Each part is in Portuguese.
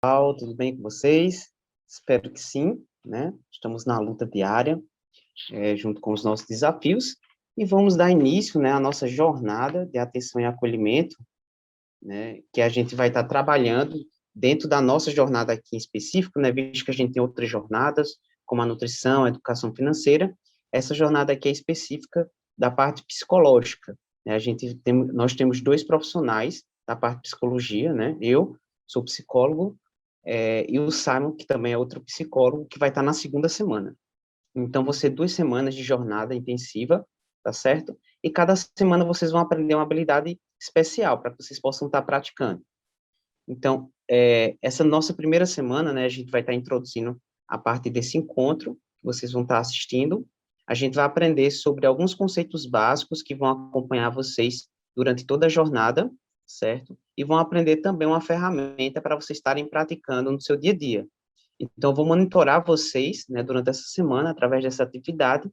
Pessoal, tudo bem com vocês? Espero que sim, né? Estamos na luta diária, junto com os nossos desafios, e vamos dar início, né, à nossa jornada de atenção e acolhimento, né, que a gente vai estar trabalhando dentro da nossa jornada aqui em específico, né, visto que a gente tem outras jornadas, como a nutrição, a educação financeira, essa jornada aqui é específica da parte psicológica, né, nós temos dois profissionais da parte de psicologia, né, eu sou psicólogo, e o Simon, que também é outro psicólogo, que vai estar na segunda semana. Então, vão ser 2 semanas de jornada intensiva, tá certo? E cada semana vocês vão aprender uma habilidade especial para que vocês possam estar praticando. Então, essa nossa primeira semana, né, a gente vai estar introduzindo a parte desse encontro, que vocês vão estar assistindo. A gente vai aprender sobre alguns conceitos básicos que vão acompanhar vocês durante toda a jornada, certo? E vão aprender também uma ferramenta para vocês estarem praticando no seu dia a dia. Então, eu vou monitorar vocês, né, durante essa semana, através dessa atividade,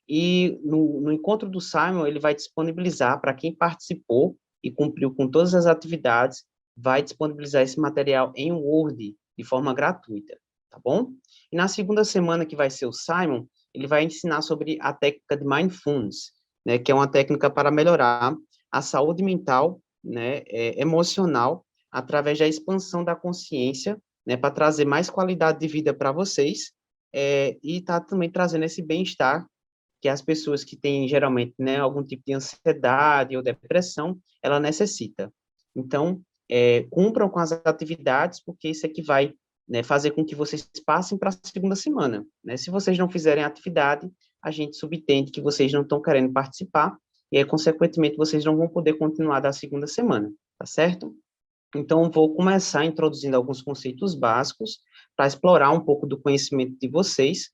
e no encontro do Simon, ele vai disponibilizar para quem participou e cumpriu com todas as atividades, vai disponibilizar esse material em Word, de forma gratuita, tá bom? E na segunda semana, que vai ser o Simon, ele vai ensinar sobre a técnica de Mindfulness, né, que é uma técnica para melhorar a saúde mental, né, emocional, através da expansão da consciência, né, para trazer mais qualidade de vida para vocês, e tá também trazendo esse bem-estar que as pessoas que têm, geralmente, né, algum tipo de ansiedade ou depressão, ela necessita. Então, cumpram com as atividades, porque isso é que vai, né, fazer com que vocês passem para a segunda semana, né? Se vocês não fizerem a atividade, a gente subentende que vocês não estão querendo participar, e aí, consequentemente, vocês não vão poder continuar da segunda semana, tá certo? Então, vou começar introduzindo alguns conceitos básicos para explorar um pouco do conhecimento de vocês.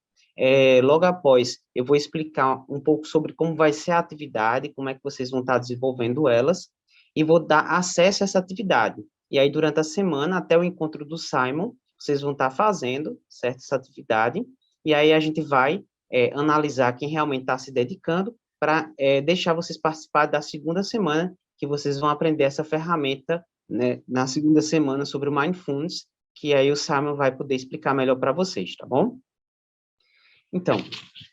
Logo após, eu vou explicar um pouco sobre como vai ser a atividade, como é que vocês vão estar desenvolvendo elas, e vou dar acesso a essa atividade. E aí, durante a semana, até o encontro do Simon, vocês vão estar fazendo, certo, essa atividade, e aí a gente vai analisar quem realmente está se dedicando para deixar vocês participar da segunda semana, que vocês vão aprender essa ferramenta, né, na segunda semana, sobre o Mindfulness, que aí o Simon vai poder explicar melhor para vocês, tá bom? Então,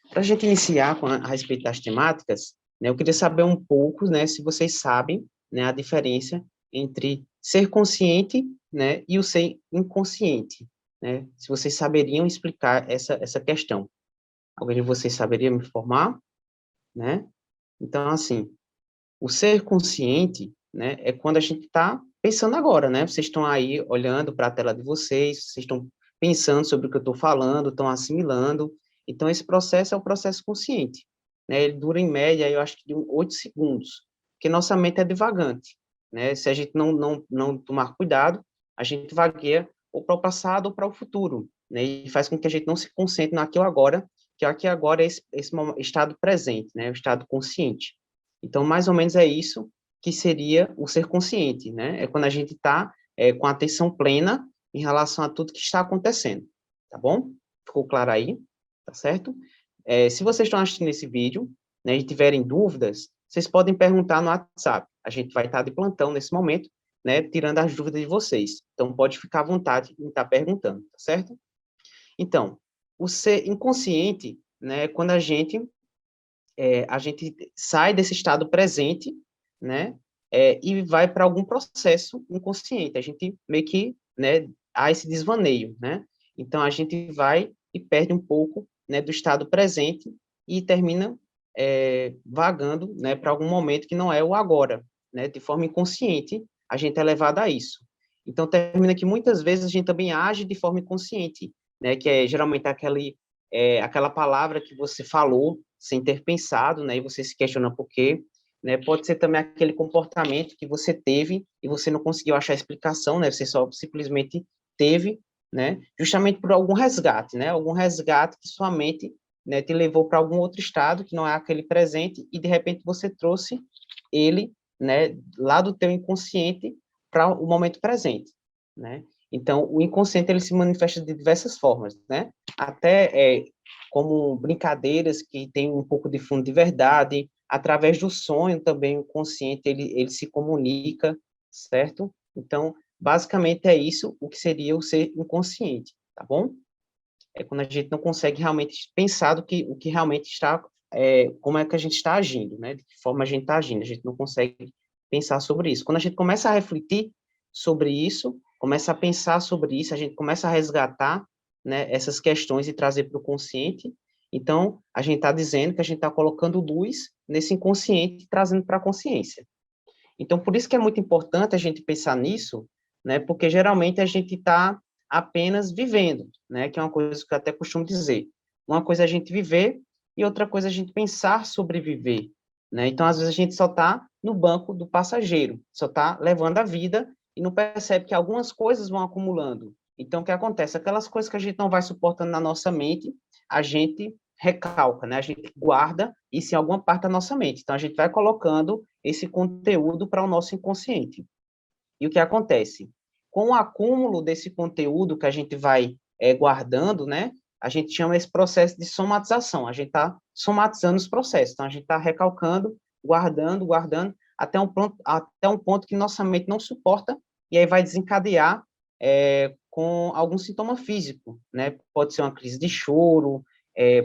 para a gente iniciar a respeito das temáticas, né, eu queria saber um pouco, né, se vocês sabem, né, a diferença entre ser consciente, né, e o ser inconsciente, né? Se vocês saberiam explicar essa questão. Alguém de vocês saberia me informar, né? Então, assim, o ser consciente, né, é quando a gente está pensando agora, né? Vocês estão aí olhando para a tela de vocês, vocês estão pensando sobre o que eu estou falando, estão assimilando. Então, esse processo é o processo consciente, né? Ele dura, em média, eu acho que de 8 segundos, porque nossa mente é divagante, né? Se a gente não tomar cuidado, a gente vagueia ou para o passado ou para o futuro, né? E faz com que a gente não se concentre naquilo agora, que aqui agora é esse estado presente, né? O estado consciente. Então, mais ou menos é isso que seria o ser consciente, né? É quando a gente está com a atenção plena em relação a tudo que está acontecendo, tá bom? Ficou claro aí? Tá certo? Se vocês estão assistindo esse vídeo, né, e tiverem dúvidas, vocês podem perguntar no WhatsApp. A gente vai estar de plantão nesse momento, né, tirando as dúvidas de vocês. Então, pode ficar à vontade em estar perguntando, tá certo? Então, o ser inconsciente, né, é quando a gente sai desse estado presente, né, e vai para algum processo inconsciente. A gente meio que, né, há esse desvaneio, né? Então, a gente vai e perde um pouco, né, do estado presente e termina vagando, né, para algum momento que não é o agora, né? De forma inconsciente, a gente é levado a isso. Então, termina que muitas vezes a gente também age de forma inconsciente, né? Que é geralmente aquela palavra que você falou sem ter pensado, né, e você se questiona por quê, né, pode ser também aquele comportamento que você teve e você não conseguiu achar explicação, né, você só simplesmente teve, né, justamente por algum resgate que sua mente, né, te levou para algum outro estado que não é aquele presente e de repente você trouxe ele, né, lá do teu inconsciente para o momento presente, né? Então, o inconsciente ele se manifesta de diversas formas, né? Até como brincadeiras que têm um pouco de fundo de verdade, através do sonho também o consciente ele se comunica, certo? Então, basicamente é isso o que seria o ser inconsciente, tá bom? É quando a gente não consegue realmente pensar o que realmente está, como é que a gente está agindo, né? De que forma a gente está agindo, a gente não consegue pensar sobre isso. Quando a gente começa a refletir sobre isso, começa a pensar sobre isso, a gente começa a resgatar, né, essas questões e trazer para o consciente, então a gente está dizendo que a gente está colocando luz nesse inconsciente e trazendo para a consciência. Então, por isso que é muito importante a gente pensar nisso, né? Porque geralmente a gente está apenas vivendo, né? Que é uma coisa que eu até costumo dizer. Uma coisa é a gente viver e outra coisa é a gente pensar sobre viver, né? Então, às vezes a gente só está no banco do passageiro, só está levando a vida e não percebe que algumas coisas vão acumulando. Então, o que acontece? Aquelas coisas que a gente não vai suportando na nossa mente, a gente recalca, né? A gente guarda isso em alguma parte da nossa mente. Então, a gente vai colocando esse conteúdo para o nosso inconsciente. E o que acontece? Com o acúmulo desse conteúdo que a gente vai guardando, né? A gente chama esse processo de somatização. A gente está somatizando os processos. Então, a gente está recalcando, guardando, guardando, até um ponto que nossa mente não suporta, e aí vai desencadear com algum sintoma físico, né? Pode ser uma crise de choro,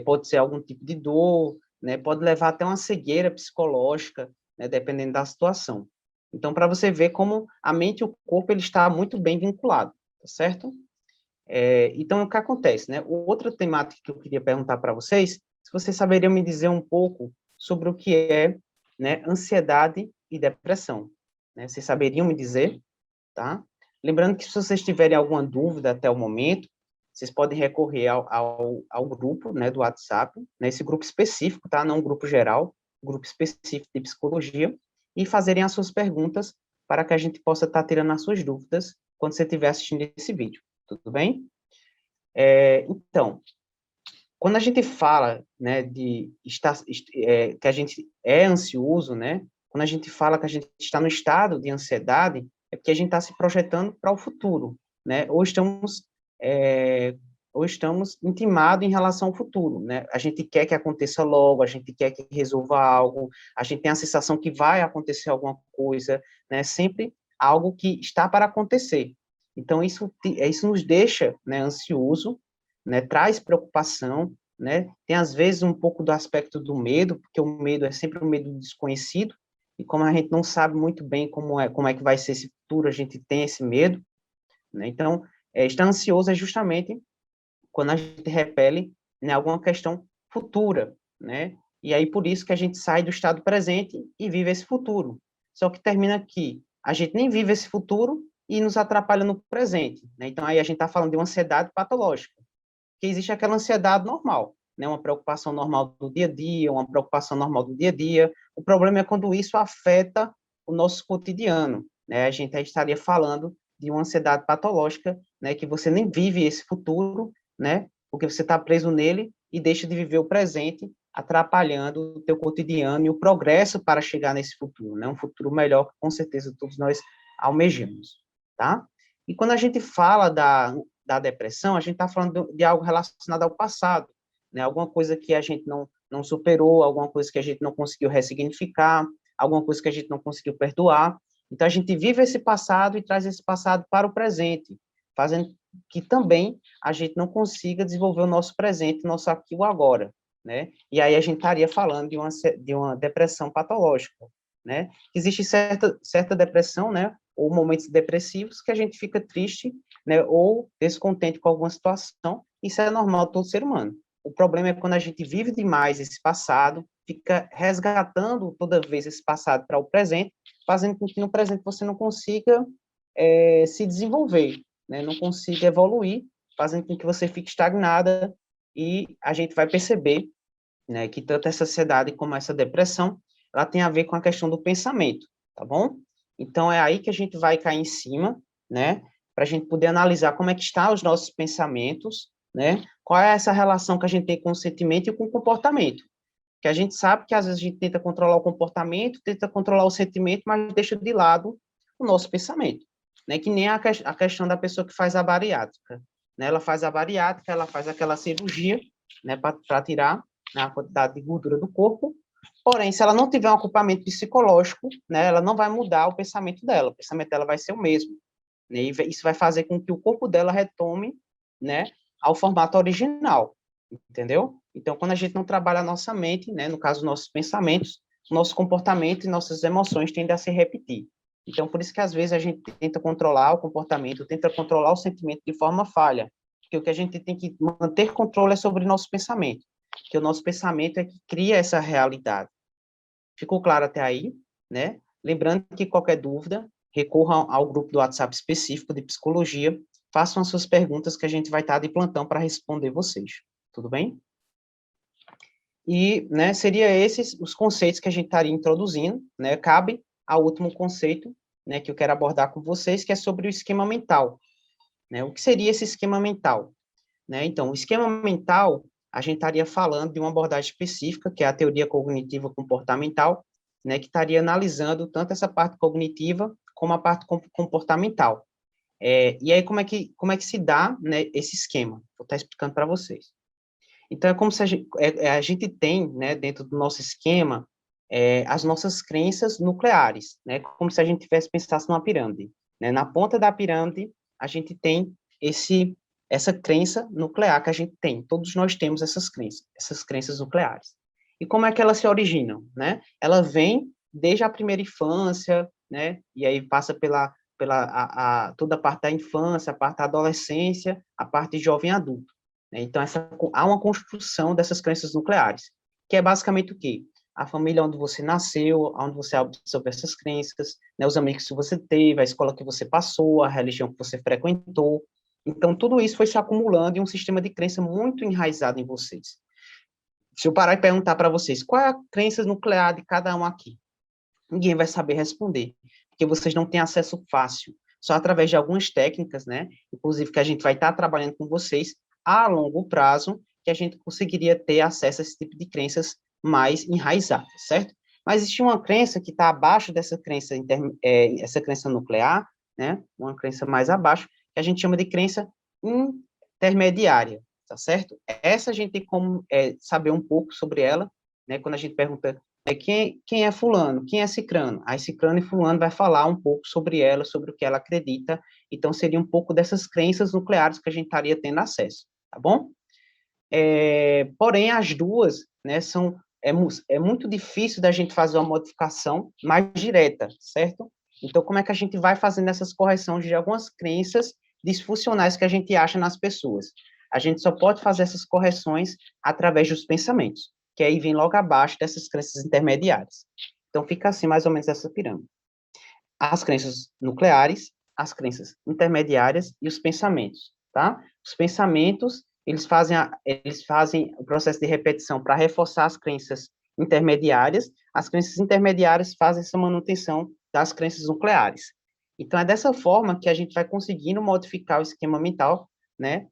pode ser algum tipo de dor, né? Pode levar até uma cegueira psicológica, né? Dependendo da situação. Então, para você ver como a mente e o corpo ele está muito bem vinculado, tá certo? Então, o que acontece, né? Outra temática que eu queria perguntar para vocês, se vocês saberiam me dizer um pouco sobre o que é, né, ansiedade e depressão, né? Vocês saberiam me dizer, tá? Lembrando que se vocês tiverem alguma dúvida até o momento, vocês podem recorrer ao grupo, né, do WhatsApp, né, esse grupo específico, tá? Não um grupo geral, um grupo específico de psicologia, e fazerem as suas perguntas para que a gente possa estar tirando as suas dúvidas quando você estiver assistindo esse vídeo, tudo bem? Então, quando a gente fala, né, de estar, que a gente é ansioso, né, quando a gente fala que a gente está no estado de ansiedade, é porque a gente está se projetando para o futuro, né, é, ou estamos intimados em relação ao futuro, né, a gente quer que aconteça logo, a gente quer que resolva algo, a gente tem a sensação que vai acontecer alguma coisa, né, sempre algo que está para acontecer. Então, isso nos deixa, né, ansioso, né, traz preocupação, né, tem às vezes um pouco do aspecto do medo, porque o medo é sempre um medo desconhecido, e como a gente não sabe muito bem como é que vai ser esse futuro, a gente tem esse medo, né, então, estar ansioso é justamente quando a gente repele, né, alguma questão futura, né, e aí por isso que a gente sai do estado presente e vive esse futuro, só que termina que a gente nem vive esse futuro e nos atrapalha no presente, né, então aí a gente está falando de uma ansiedade patológica, que existe aquela ansiedade normal, né? Uma preocupação normal do dia a dia, uma preocupação normal do dia a dia. O problema é quando isso afeta o nosso cotidiano, né? A gente aí estaria falando de uma ansiedade patológica, né? Que você nem vive esse futuro, né? Porque você está preso nele e deixa de viver o presente, atrapalhando o teu cotidiano e o progresso para chegar nesse futuro, né? Um futuro melhor que com certeza todos nós almejamos, tá? E quando a gente fala da depressão, a gente está falando de algo relacionado ao passado, né? Alguma coisa que a gente não superou, alguma coisa que a gente não conseguiu ressignificar, alguma coisa que a gente não conseguiu perdoar. Então, a gente vive esse passado e traz esse passado para o presente, fazendo que também a gente não consiga desenvolver o nosso presente, o nosso aqui e o agora, né? E aí a gente estaria falando de uma depressão patológica, né? Existe certa depressão, né? Ou momentos depressivos que a gente fica triste, né, ou descontente com alguma situação, isso é normal de todo ser humano. O problema é quando a gente vive demais esse passado, fica resgatando toda vez esse passado para o presente, fazendo com que no presente você não consiga se desenvolver, né, não consiga evoluir, fazendo com que você fique estagnada, e a gente vai perceber, né, que tanto essa ansiedade como essa depressão, ela tem a ver com a questão do pensamento, tá bom? Então, é aí que a gente vai cair em cima, né, para a gente poder analisar como é que estão os nossos pensamentos, né, qual é essa relação que a gente tem com o sentimento e com o comportamento. Que a gente sabe que às vezes a gente tenta controlar o comportamento, tenta controlar o sentimento, mas deixa de lado o nosso pensamento, né, que nem a questão da pessoa que faz a bariátrica, né, ela faz a bariátrica, ela faz aquela cirurgia, né, para tirar, né, a quantidade de gordura do corpo, porém, se ela não tiver um acompanhamento psicológico, né, ela não vai mudar o pensamento dela vai ser o mesmo, né? E isso vai fazer com que o corpo dela retome, né, ao formato original, entendeu? Então, quando a gente não trabalha a nossa mente, né, no caso, nossos pensamentos, nosso comportamento e nossas emoções tendem a se repetir. Então, por isso que às vezes a gente tenta controlar o comportamento, tenta controlar o sentimento de forma falha, porque o que a gente tem que manter controle é sobre o nosso pensamento, porque o nosso pensamento é que cria essa realidade. Ficou claro até aí, né? Lembrando que qualquer dúvida, recorram ao grupo do WhatsApp específico de psicologia, façam as suas perguntas que a gente vai estar de plantão para responder vocês. Tudo bem? E, né, seria esses os conceitos que a gente estaria introduzindo, né? Cabe ao último conceito, né, que eu quero abordar com vocês, que é sobre o esquema mental, né? O que seria esse esquema mental, né? Então, o esquema mental, a gente estaria falando de uma abordagem específica, que é a teoria cognitiva comportamental, né, que estaria analisando tanto essa parte cognitiva como a parte comportamental. E aí, como é que se dá, né, esse esquema? Vou estar explicando para vocês. Então, é como se a gente tem, né, dentro do nosso esquema, as nossas crenças nucleares, né, como se a gente tivesse pensasse numa pirâmide, né? Na ponta da pirâmide, a gente tem essa crença nuclear que a gente tem. Todos nós temos essas crenças nucleares. E como é que elas se originam, né? Ela vem desde a primeira infância, né? E aí passa pela toda a parte da infância, a parte da adolescência, a parte de jovem adulto, né? Então, há uma construção dessas crenças nucleares, que é basicamente o quê? A família onde você nasceu, onde você absorveu essas crenças, né, os amigos que você teve, a escola que você passou, a religião que você frequentou. Então, tudo isso foi se acumulando em um sistema de crença muito enraizado em vocês. Se eu parar e perguntar para vocês, qual é a crença nuclear de cada um aqui? Ninguém vai saber responder, porque vocês não têm acesso fácil. Só através de algumas técnicas, né? Inclusive que a gente vai estar trabalhando com vocês a longo prazo, que a gente conseguiria ter acesso a esse tipo de crenças mais enraizadas, certo? Mas existe uma crença que está abaixo dessa crença, essa crença nuclear, né? Uma crença mais abaixo, que a gente chama de crença intermediária, tá certo? Essa a gente tem como saber um pouco sobre ela, né? Quando a gente pergunta quem é fulano, quem é cicrano? Aí cicrano e fulano vai falar um pouco sobre ela, sobre o que ela acredita, então seria um pouco dessas crenças nucleares que a gente estaria tendo acesso, tá bom? Porém, as duas, né, é muito difícil da gente fazer uma modificação mais direta, certo? Então, como é que a gente vai fazendo essas correções de algumas crenças disfuncionais que a gente acha nas pessoas? A gente só pode fazer essas correções através dos pensamentos, que aí vem logo abaixo dessas crenças intermediárias. Então, fica assim, mais ou menos, essa pirâmide. As crenças nucleares, as crenças intermediárias e os pensamentos, tá? Os pensamentos, eles fazem o processo de repetição para reforçar as crenças intermediárias. As crenças intermediárias fazem essa manutenção das crenças nucleares. Então, é dessa forma que a gente vai conseguindo modificar o esquema mental, né?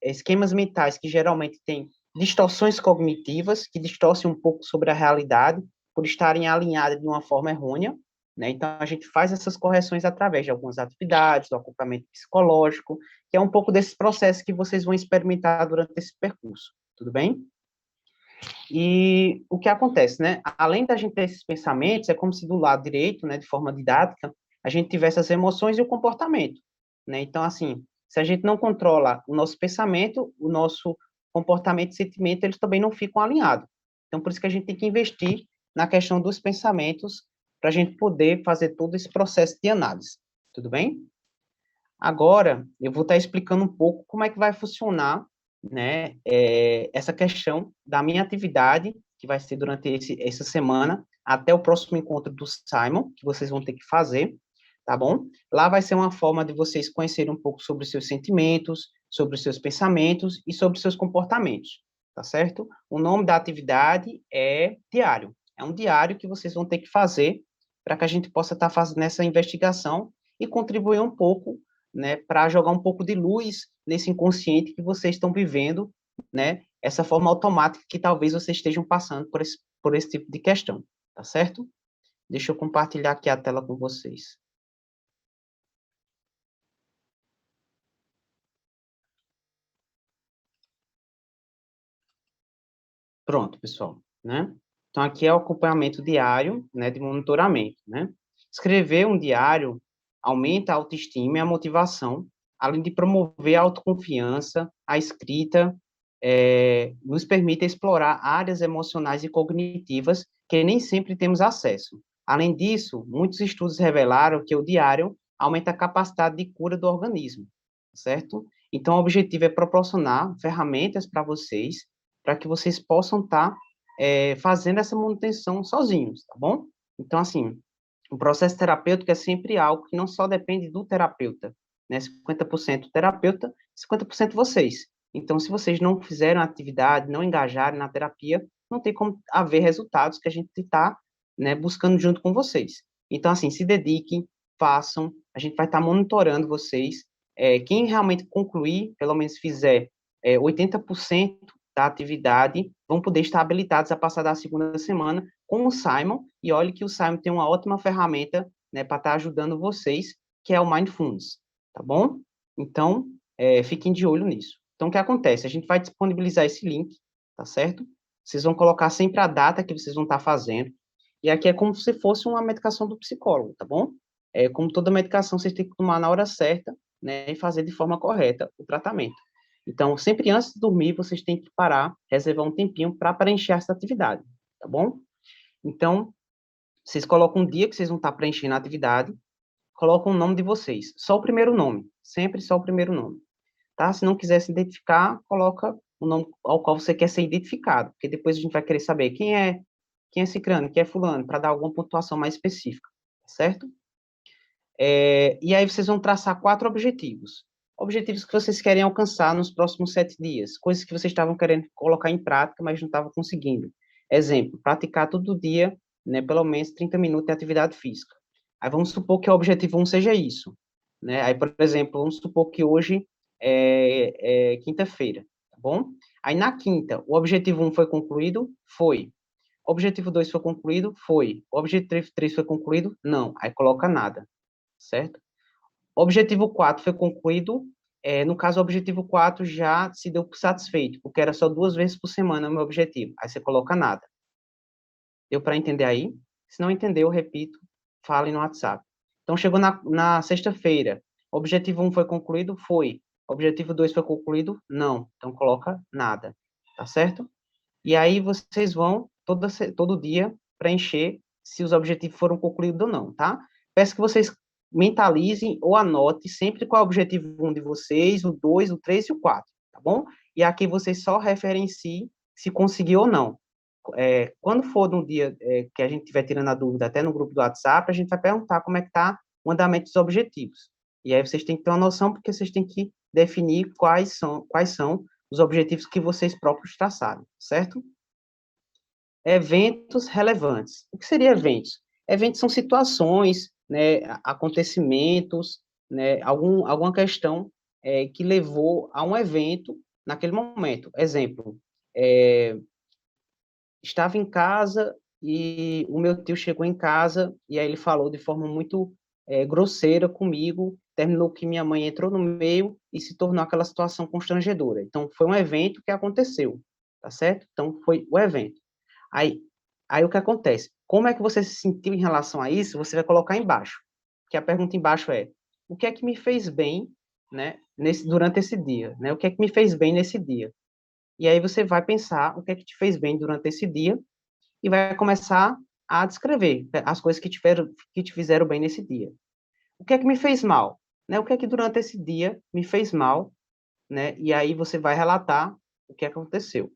Esquemas mentais que geralmente têm distorções cognitivas, que distorcem um pouco sobre a realidade, por estarem alinhadas de uma forma errônea, né? Então, a gente faz essas correções através de algumas atividades, do acompanhamento psicológico, que é um pouco desse processo que vocês vão experimentar durante esse percurso, tudo bem? E o que acontece, né? Além da gente ter esses pensamentos, é como se do lado direito, né, de forma didática, a gente tivesse as emoções e o comportamento, né? Então, assim, se a gente não controla o nosso pensamento, o nosso comportamento e sentimento, eles também não ficam alinhados. Então, por isso que a gente tem que investir na questão dos pensamentos, para a gente poder fazer todo esse processo de análise, tudo bem? Agora, eu vou estar explicando um pouco como é que vai funcionar, né, essa questão da minha atividade, que vai ser durante essa semana, até o próximo encontro do Simon, que vocês vão ter que fazer, tá bom? Lá vai ser uma forma de vocês conhecerem um pouco sobre os seus sentimentos, sobre os seus pensamentos e sobre os seus comportamentos, tá certo? O nome da atividade é diário. É um diário que vocês vão ter que fazer para que a gente possa estar fazendo essa investigação e contribuir um pouco, né, para jogar um pouco de luz nesse inconsciente que vocês estão vivendo, né, essa forma automática que talvez vocês estejam passando por esse tipo de questão, tá certo? Deixa eu compartilhar aqui a tela com vocês. Pronto, pessoal, né? Então, aqui é o acompanhamento diário, né, de monitoramento, né? Escrever um diário aumenta a autoestima e a motivação, além de promover a autoconfiança, a escrita, nos permite explorar áreas emocionais e cognitivas que nem sempre temos acesso. Além disso, muitos estudos revelaram que o diário aumenta a capacidade de cura do organismo, certo? Então, o objetivo é proporcionar ferramentas para vocês, para que vocês possam estar fazendo essa manutenção sozinhos, tá bom? Então, assim, o processo terapêutico é sempre algo que não só depende do terapeuta, né? 50% terapeuta, 50% vocês. Então, se vocês não fizeram a atividade, não engajarem na terapia, não tem como haver resultados que a gente está, né, buscando junto com vocês. Então, assim, se dediquem, façam, a gente vai estar monitorando vocês. Quem realmente concluir, pelo menos fizer 80% da atividade, vão poder estar habilitados a passar da segunda semana com o Simon, e olhe que o Simon tem uma ótima ferramenta, né, para estar ajudando vocês, que é o Mindfulness, tá bom? Então, fiquem de olho nisso. Então, o que acontece? A gente vai disponibilizar esse link, tá certo? Vocês vão colocar sempre a data que vocês vão estar fazendo, e aqui é como se fosse uma medicação do psicólogo, tá bom? Como toda medicação, vocês têm que tomar na hora certa, né, e fazer de forma correta o tratamento. Então, sempre antes de dormir, vocês têm que parar, reservar um tempinho para preencher essa atividade, tá bom? Então, vocês colocam um dia que vocês vão estar preenchendo a atividade, colocam o nome de vocês, só o primeiro nome, sempre só o primeiro nome, tá? Se não quiser se identificar, coloca o nome ao qual você quer ser identificado, porque depois a gente vai querer saber quem é cicrano, quem é fulano, para dar alguma pontuação mais específica, certo? E aí vocês vão traçar 4 objetivos. Objetivos que vocês querem alcançar nos próximos 7 dias, coisas que vocês estavam querendo colocar em prática, mas não estavam conseguindo. Exemplo, praticar todo dia, né, pelo menos 30 minutos de atividade física. Aí vamos supor que o objetivo 1 seja isso, né? Aí, por exemplo, vamos supor que hoje é quinta-feira, tá bom? Aí na quinta, o objetivo 1 foi concluído? Foi. Objetivo 2 foi concluído? Foi. Objetivo 3 foi concluído? Não. Aí coloca nada, certo? Objetivo 4 foi concluído, no caso, o objetivo 4 já se deu por satisfeito, porque era só 2 vezes por semana o meu objetivo, aí você coloca nada. Deu para entender aí? Se não entendeu, eu repito, fale no WhatsApp. Então, chegou na sexta-feira, objetivo 1 foi concluído? Foi. Objetivo 2 foi concluído? Não. Então, coloca nada, tá certo? E aí, vocês vão, todo dia, preencher se os objetivos foram concluídos ou não, tá? Peço que vocês mentalizem ou anotem sempre qual é o objetivo 1 de vocês, o 2, o 3 e o 4, tá bom? E aqui vocês só referenciem se conseguiu ou não. Quando for no dia que a gente estiver tirando a dúvida, até no grupo do WhatsApp, a gente vai perguntar como é que está o andamento dos objetivos. E aí vocês têm que ter uma noção, porque vocês têm que definir quais são os objetivos que vocês próprios traçaram, certo? Eventos relevantes. O que seria eventos? Eventos são situações, né, acontecimentos, né, alguma questão que levou a um evento naquele momento. Exemplo, estava em casa e o meu tio chegou em casa e aí ele falou de forma muito grosseira comigo, terminou que minha mãe entrou no meio e se tornou aquela situação constrangedora. Então, foi um evento que aconteceu, tá certo? Então, foi o evento. Aí, aí o que acontece? Como é que você se sentiu em relação a isso? Você vai colocar embaixo. Que a pergunta embaixo é: o que é que me fez bem, né, durante esse dia, né? O que é que me fez bem nesse dia? E aí você vai pensar o que é que te fez bem durante esse dia e vai começar a descrever as coisas que te fizeram bem nesse dia. O que é que me fez mal? Né? O que é que durante esse dia me fez mal, né? E aí você vai relatar o que aconteceu.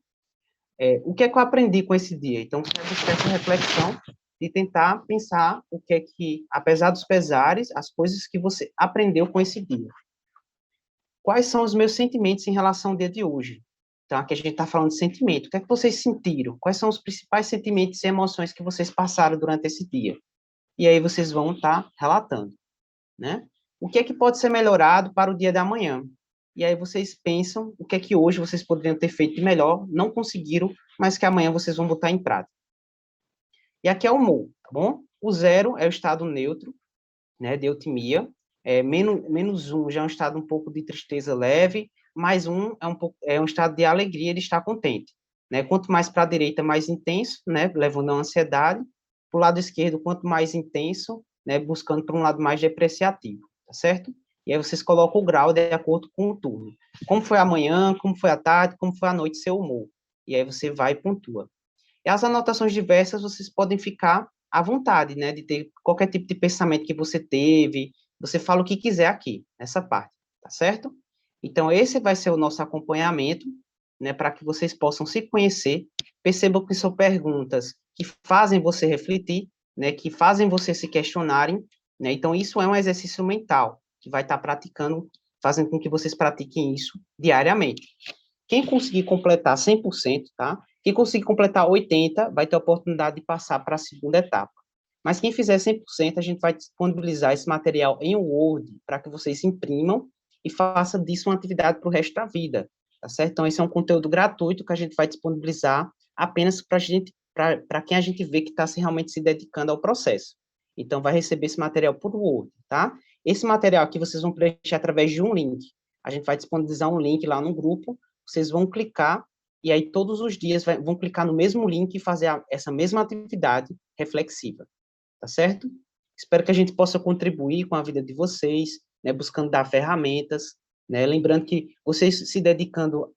O que é que eu aprendi com esse dia? Então, você vai buscar essa reflexão de tentar pensar o que é que, apesar dos pesares, as coisas que você aprendeu com esse dia. Quais são os meus sentimentos em relação ao dia de hoje? Então, aqui a gente está falando de sentimento. O que é que vocês sentiram? Quais são os principais sentimentos e emoções que vocês passaram durante esse dia? E aí vocês vão estar relatando, né? O que é que pode ser melhorado para o dia da manhã? E aí vocês pensam o que é que hoje vocês poderiam ter feito de melhor, não conseguiram, mas que amanhã vocês vão botar em prática. E aqui é o humor, tá bom? O 0 é o estado neutro, né, de eutimia. Menos 1 já é um estado um pouco de tristeza leve, mais 1 é um estado de alegria, de estar contente. Né? Quanto mais para a direita, mais intenso, né, levando à ansiedade. Para o lado esquerdo, quanto mais intenso, né, buscando para um lado mais depreciativo, tá certo? E aí vocês colocam o grau de acordo com o turno. Como foi a manhã, como foi a tarde, como foi a noite, seu humor. E aí você vai e pontua. E as anotações diversas, vocês podem ficar à vontade, né, de ter qualquer tipo de pensamento que você teve, você fala o que quiser aqui, nessa parte, tá certo? Então, esse vai ser o nosso acompanhamento, né, para que vocês possam se conhecer, percebam que são perguntas que fazem você refletir, né, que fazem você se questionarem, né, então isso é um exercício mental, que vai estar praticando, fazendo com que vocês pratiquem isso diariamente. Quem conseguir completar 100%, tá? Quem conseguir completar 80%, vai ter a oportunidade de passar para a segunda etapa. Mas quem fizer 100%, a gente vai disponibilizar esse material em Word para que vocês imprimam e façam disso uma atividade para o resto da vida, tá certo? Então, esse é um conteúdo gratuito que a gente vai disponibilizar apenas para quem a gente vê que está realmente se dedicando ao processo. Então, vai receber esse material por Word, tá? Esse material aqui vocês vão preencher através de um link. A gente vai disponibilizar um link lá no grupo, vocês vão clicar, e aí todos os dias vão clicar no mesmo link e fazer essa mesma atividade reflexiva, tá certo? Espero que a gente possa contribuir com a vida de vocês, né, buscando dar ferramentas, né, lembrando que vocês se dedicando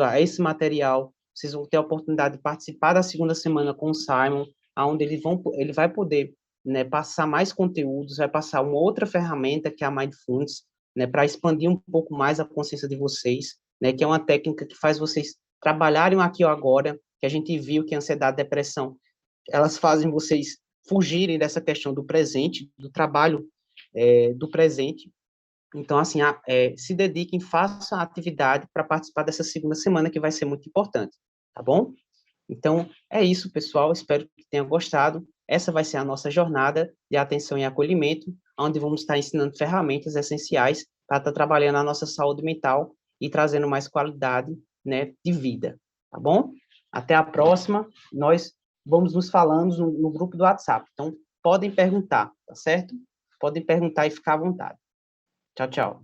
a esse material, vocês vão ter a oportunidade de participar da segunda semana com o Simon, onde ele vai poder, né, passar mais conteúdos, vai passar uma outra ferramenta, que é a Mindfulness, né, para expandir um pouco mais a consciência de vocês, né, que é uma técnica que faz vocês trabalharem aqui ou agora, que a gente viu que a ansiedade e a depressão, elas fazem vocês fugirem dessa questão do presente, do trabalho do presente. Então, assim, se dediquem, façam a atividade para participar dessa segunda semana, que vai ser muito importante, tá bom? Então, é isso, pessoal, espero que tenham gostado. Essa vai ser a nossa jornada de atenção e acolhimento, onde vamos estar ensinando ferramentas essenciais para estar trabalhando a nossa saúde mental e trazendo mais qualidade, né, de vida, tá bom? Até a próxima, nós vamos nos falando no grupo do WhatsApp, então podem perguntar, tá certo? Podem perguntar e ficar à vontade. Tchau, tchau.